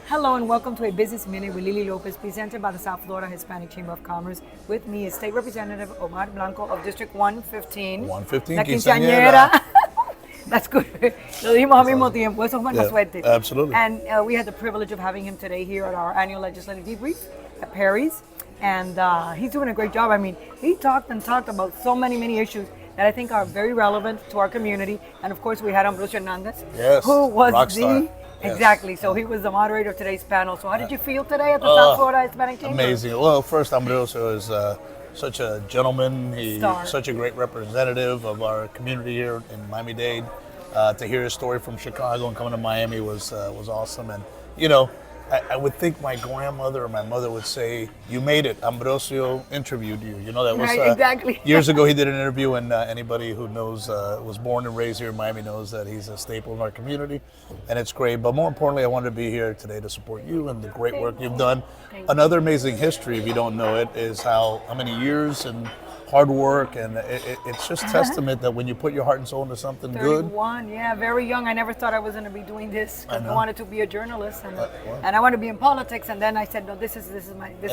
Hello and welcome to a Business Minute with Lily Lopez, presented by the South Florida Hispanic Chamber of Commerce. With me is State Representative Omar Blanco of District 115. 115, La quinceañera. That's good. Lo dijimos al mismo tiempo. Eso es buena suerte. Absolutely. And we had the privilege of having him today here at our Annual Legislative Debrief at Perry's. And he's doing a great job. I mean, he talked about so many issues that I think are very relevant to our community. And of course, we had Ambrosio Hernandez, who was rockstar. Exactly. So he was the moderator of today's panel. So how did you feel today at the South Florida Hispanic Chamber? Amazing. Well, first, Ambrosio is such a gentleman. He's such a great representative of our community here in Miami-Dade. To hear his story from Chicago and coming to Miami was awesome. And, you know, I would think my grandmother or my mother would say, "You made it. Ambrosio interviewed you." You know, that was exactly. Years ago. He did an interview, and anybody who knows was born and raised here in Miami knows that he's a staple in our community, and it's great. But more importantly, I wanted to be here today to support you and the great work you've done. Another amazing history, if you don't know it, is how many years and hard work, and it's just testament that when you put your heart and soul into something 31, yeah, very young. I never thought I was going to be doing this because I wanted to be a journalist and I wanted to be in politics. And then I said, no, this is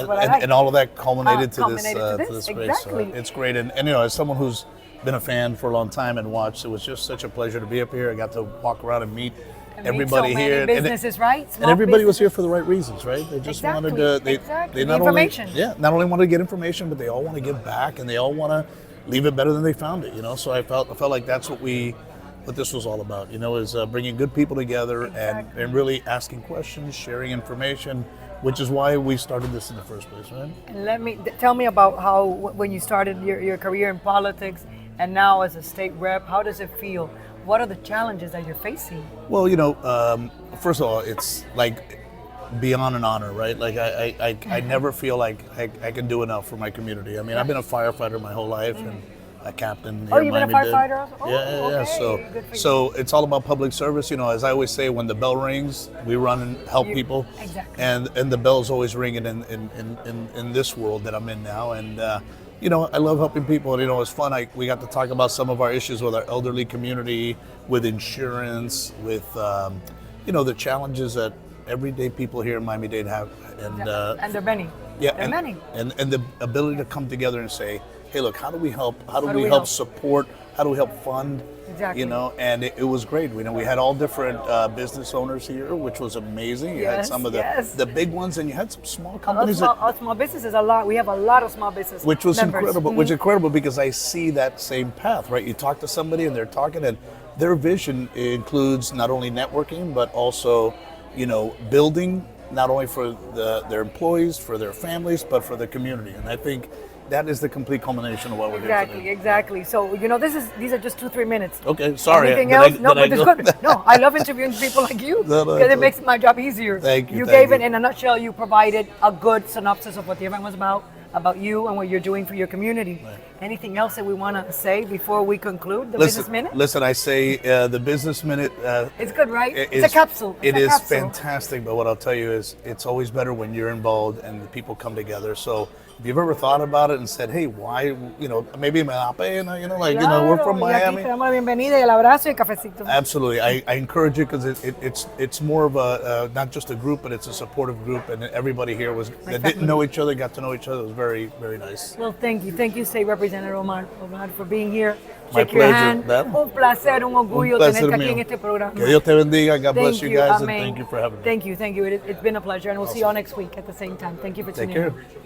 what I like. And all of that culminated to this Exactly. race. So it's great. And you know, as someone who's been a fan for a long time and watched, it was just such a pleasure to be up here. I got to walk around and meet everybody here. Businesses, right? And everybody was here for the right reasons, right? They just wanted to. They not information. Not only wanted to get information, but they all want to give back, and they all want to leave it better than they found it. You know, so I felt like that's what this was all about. You know, is bringing good people together and really asking questions, sharing information, which is why we started this in the first place, right? And tell me about how when you started your career in politics and now as a state rep, how does it feel? What are the challenges that you're facing? Well, you know, first of all, it's like beyond an honor, right? Like I never feel like I can do enough for my community. I mean, I've been a firefighter my whole life and a captain. Oh, you've been a firefighter also? Yeah. So it's all about public service. You know, as I always say, when the bell rings, we run and help people. Exactly. And the bell's always ringing in this world that I'm in now. And you know, I love helping people. You know, it's fun. We got to talk about some of our issues with our elderly community, with insurance, with, you know, the challenges that everyday people here in Miami-Dade have. And they're many. Yeah, they're many. And the ability to come together and say, hey, look, how do we help? How do we help support? How do we help fund? Exactly. You know, and it was great. You know, we had all different business owners here, which was amazing. You had some of the big ones, and you had some small companies. Small businesses, a lot. We have a lot of small business which was members. Incredible. Which is incredible because I see that same path, right? You talk to somebody and they're talking, and their vision includes not only networking, but also, you know, building not only for their employees, for their families, but for the community. And I think that is the complete culmination of what we're doing today. Exactly. So, you know, these are just 2-3 minutes. Okay, sorry. Anything else? No, but it's good. No, I love interviewing people like you because it makes my job easier. Thank you. You gave it in a nutshell. You provided a good synopsis of what the event was about you and what you're doing for your community. Right. Anything else that we want to say before we conclude the Business Minute? Listen, I say the Business Minute. It's good, right? It's a capsule. It is fantastic, but what I'll tell you is it's always better when you're involved and the people come together. So if you've ever thought about it and said, hey, why, you know, maybe me la pena, you know, like, you know, we're from Miami. Absolutely. I encourage you because it's more of a, not just a group, but it's a supportive group. And everybody here that didn't know each other, got to know each other. It was very, very nice. Well, thank you. Thank you, State Representative Omar, for being here. My pleasure. Un placer, un orgullo tenerte aquí en este programa. Que Dios te bendiga. God bless you guys. And thank you for having me. Thank you. It's been a pleasure. And we'll see you all next week at the same time. Thank you for tuning in. Take care.